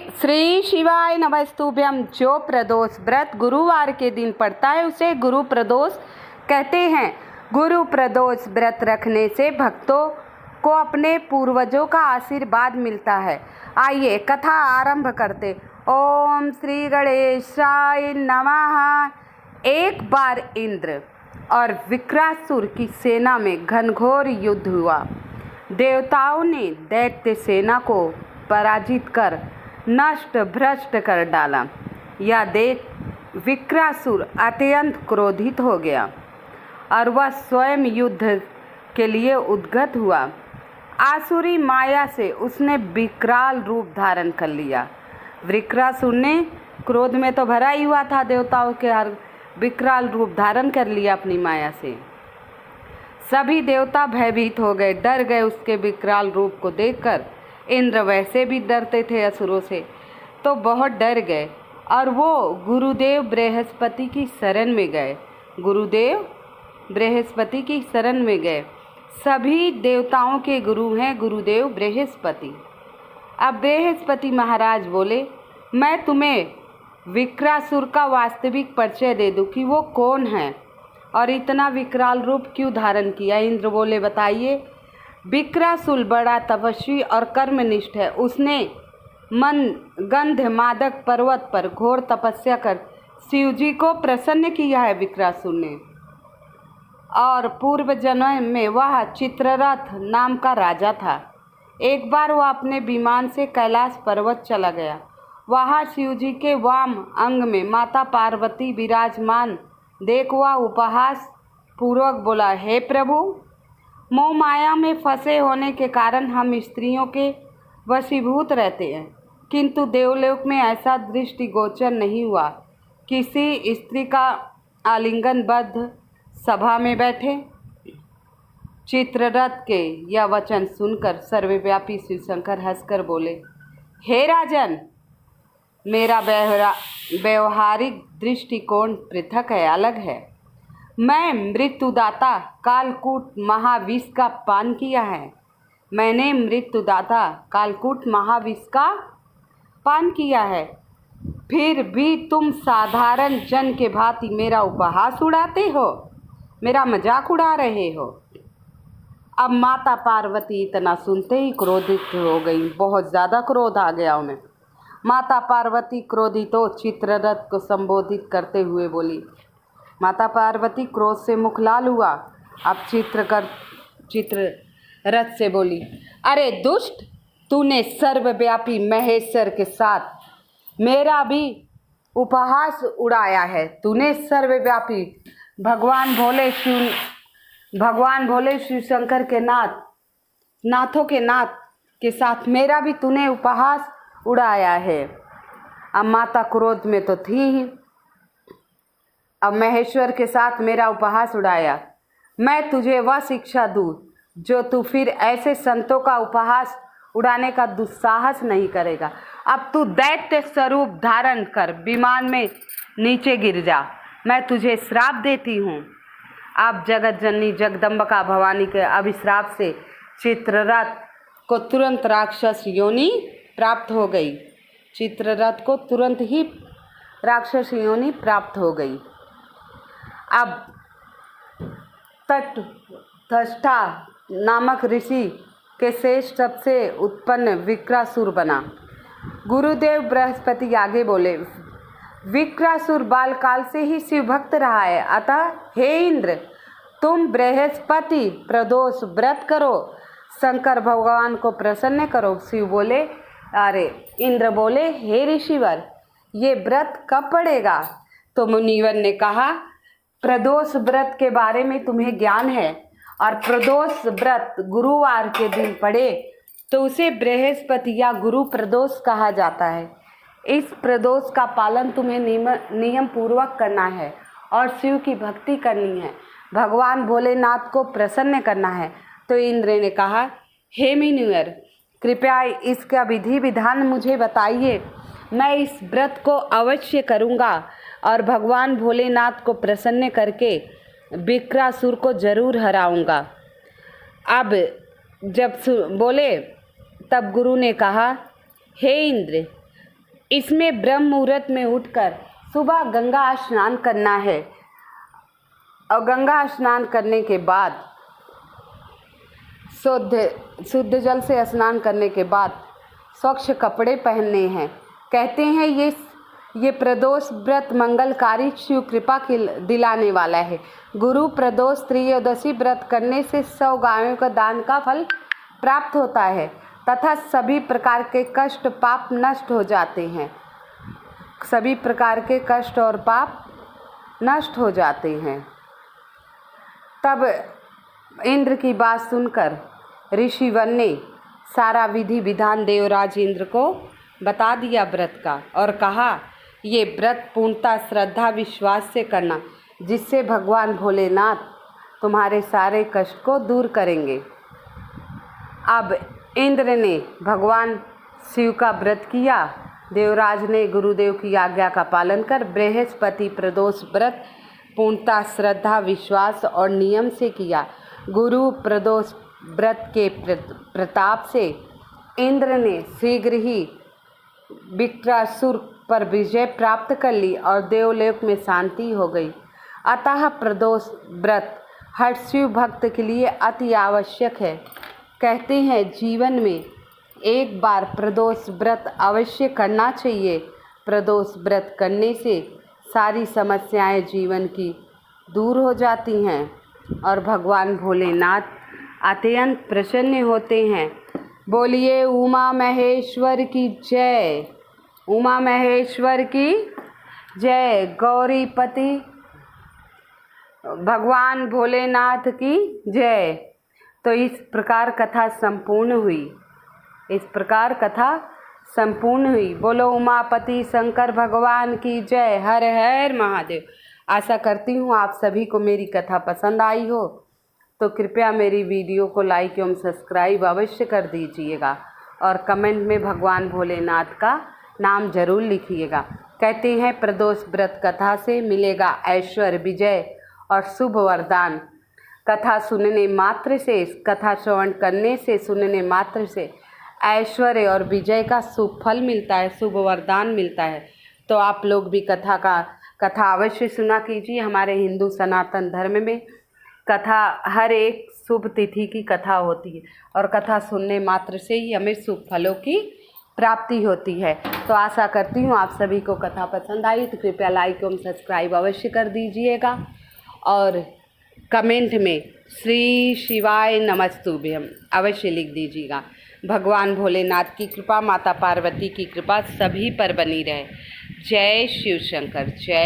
श्री शिवाय नमस्तुभ्यम। जो प्रदोष व्रत गुरुवार के दिन पड़ता है उसे गुरु प्रदोष कहते हैं। गुरु प्रदोष व्रत रखने से भक्तों को अपने पूर्वजों का आशीर्वाद मिलता है। आइए कथा आरंभ करते। ओम श्री गणेशाय नमः। एक बार इंद्र और विक्रासुर की सेना में घनघोर युद्ध हुआ। देवताओं ने दैत्य सेना को पराजित कर नष्ट भ्रष्ट कर डाला। यह देख विक्रासुर अत्यंत क्रोधित हो गया और वह स्वयं युद्ध के लिए उद्गत हुआ। आसुरी माया से उसने विकराल रूप धारण कर लिया। विक्रासुर ने क्रोध में तो भरा ही हुआ था, देवताओं के हर विकराल रूप धारण कर लिया अपनी माया से। सभी देवता भयभीत हो गए, डर गए उसके विकराल रूप को देखकर। इंद्र वैसे भी डरते थे असुरों से, तो बहुत डर गए और वो गुरुदेव बृहस्पति की शरण में गए। गुरुदेव बृहस्पति की शरण में गए। सभी देवताओं के गुरु हैं गुरुदेव बृहस्पति। अब बृहस्पति महाराज बोले, मैं तुम्हें विक्रासुर का वास्तविक परिचय दे दूं कि वो कौन है और इतना विकराल रूप क्यों धारण किया। इंद्र बोले, बताइए। विक्रासुर बड़ा तपस्वी और कर्मनिष्ठ है। उसने मन गंध मादक पर्वत पर घोर तपस्या कर शिव जी को प्रसन्न किया है। विक्रासुर ने और पूर्व जन्म में वह चित्ररथ नाम का राजा था। एक बार वह अपने विमान से कैलाश पर्वत चला गया। वहाँ शिव जी के वाम अंग में माता पार्वती विराजमान देख वह उपहास पूर्वक बोला, हे प्रभु, मोह माया में फंसे होने के कारण हम स्त्रियों के वशीभूत रहते हैं, किंतु देवलोक में ऐसा दृष्टिगोचर नहीं हुआ। किसी स्त्री का आलिंगनबद्ध सभा में बैठे। चित्ररथ के यह वचन सुनकर सर्वव्यापी शिवशंकर हंसकर बोले, हे राजन, मेरा व्यवहारिक दृष्टिकोण पृथक है, अलग है। मैं मृत्युदाता कालकूट महाविष का पान किया है। मैंने मृत्युदाता कालकूट महाविष का पान किया है, फिर भी तुम साधारण जन के भांति मेरा उपहास उड़ाते हो, मेरा मजाक उड़ा रहे हो। अब माता पार्वती इतना सुनते ही क्रोधित हो गई। बहुत ज़्यादा क्रोध आ गया उन्हें। माता पार्वती क्रोधित हो चित्ररथ को संबोधित करते हुए बोली। माता पार्वती क्रोध से मुख लाल हुआ। अब चित्ररथ से बोली, अरे दुष्ट, तूने सर्वव्यापी महेश्वर के साथ मेरा भी उपहास उड़ाया है। तूने सर्वव्यापी भगवान भोले शिव शंकर के नाथों के नाथ के साथ मेरा भी तूने उपहास उड़ाया है। अब माता क्रोध में तो थी ही। अब महेश्वर के साथ मेरा उपहास उड़ाया। मैं तुझे वह शिक्षा दूँ जो तू फिर ऐसे संतों का उपहास उड़ाने का दुस्साहस नहीं करेगा। अब तू दैत्य स्वरूप धारण कर विमान में नीचे गिर जा। मैं तुझे श्राप देती हूँ। अब जगत जननी जगदम्बिका भवानी के अभिश्राप से चित्ररथ को तुरंत राक्षस योनि प्राप्त हो गई। चित्ररथ को तुरंत ही राक्षस योनि प्राप्त हो गई। अब तटस्था नामक ऋषि के शेष सबसे उत्पन्न विक्रासुर बना। गुरुदेव बृहस्पति आगे बोले, विक्रासुर बालकाल से ही शिव भक्त रहा है, अतः हे इंद्र, तुम बृहस्पति प्रदोष व्रत करो, शंकर भगवान को प्रसन्न करो। शिव बोले, अरे इंद्र बोले, हे ऋषिवर, ये व्रत कब पड़ेगा? तो मुनिवर ने कहा, प्रदोष व्रत के बारे में तुम्हें ज्ञान है और प्रदोष व्रत गुरुवार के दिन पड़े तो उसे बृहस्पति या गुरु प्रदोष कहा जाता है। इस प्रदोष का पालन तुम्हें नियम पूर्वक करना है और शिव की भक्ति करनी है, भगवान भोलेनाथ को प्रसन्न करना है। तो इंद्र ने कहा, हे मुनिवर, कृपया इसका विधि विधान मुझे बताइए। मैं इस व्रत को अवश्य करूँगा और भगवान भोलेनाथ को प्रसन्न करके विक्रासुर को जरूर हराऊंगा। अब जब बोले तब गुरु ने कहा, हे इंद्र, इसमें ब्रह्म मुहूर्त में उठकर सुबह गंगा स्नान करना है और गंगा स्नान करने के बाद शुद्ध जल से स्नान करने के बाद स्वच्छ कपड़े पहनने हैं। कहते हैं ये प्रदोष व्रत मंगलकारी शिव कृपा दिलाने वाला है। गुरु प्रदोष त्रयोदशी व्रत करने से 100 गायों का दान का फल प्राप्त होता है तथा सभी प्रकार के कष्ट पाप नष्ट हो जाते हैं। सभी प्रकार के कष्ट और पाप नष्ट हो जाते हैं। तब इंद्र की बात सुनकर ऋषिवन ने सारा विधि विधान देवराज इंद्र को बता दिया व्रत का और कहा, ये व्रत पूर्णतः श्रद्धा विश्वास से करना, जिससे भगवान भोलेनाथ तुम्हारे सारे कष्ट को दूर करेंगे। अब इंद्र ने भगवान शिव का व्रत किया। देवराज ने गुरुदेव की आज्ञा का पालन कर बृहस्पति प्रदोष व्रत पूर्णतः श्रद्धा विश्वास और नियम से किया। गुरु प्रदोष व्रत के प्रताप से इंद्र ने शीघ्र ही विक्रासुर पर विजय प्राप्त कर ली और देवलोक में शांति हो गई। अतः प्रदोष व्रत हर शिव भक्त के लिए अति आवश्यक है। कहते हैं जीवन में एक बार प्रदोष व्रत अवश्य करना चाहिए। प्रदोष व्रत करने से सारी समस्याएं जीवन की दूर हो जाती हैं और भगवान भोलेनाथ अत्यंत प्रसन्न होते हैं। बोलिए उमा महेश्वर की जय। उमा महेश्वर की जय। गौरीपति भगवान भोलेनाथ की जय। तो इस प्रकार कथा संपूर्ण हुई। बोलो उमापति शंकर भगवान की जय। हर हर महादेव। आशा करती हूँ आप सभी को मेरी कथा पसंद आई हो, तो कृपया मेरी वीडियो को लाइक एवं सब्सक्राइब अवश्य कर दीजिएगा और कमेंट में भगवान भोलेनाथ का नाम जरूर लिखिएगा। कहते हैं प्रदोष व्रत कथा से मिलेगा ऐश्वर्य विजय और शुभ वरदान। कथा सुनने मात्र से, कथा श्रवण करने से, सुनने मात्र से ऐश्वर्य और विजय का शुभ फल मिलता है, शुभ वरदान मिलता है। तो आप लोग भी कथा अवश्य सुना कीजिए। हमारे हिंदू सनातन धर्म में कथा हर एक शुभ तिथि की कथा होती है और कथा सुनने मात्र से ही हमें शुभ फलों की प्राप्ति होती है। तो आशा करती हूँ आप सभी को कथा पसंद आई, तो कृपया लाइक एवं सब्सक्राइब अवश्य कर दीजिएगा और कमेंट में श्री शिवाय नमस्तुभ्यम अवश्य लिख दीजिएगा। भगवान भोलेनाथ की कृपा, माता पार्वती की कृपा सभी पर बनी रहे। जय शिव शंकर। जय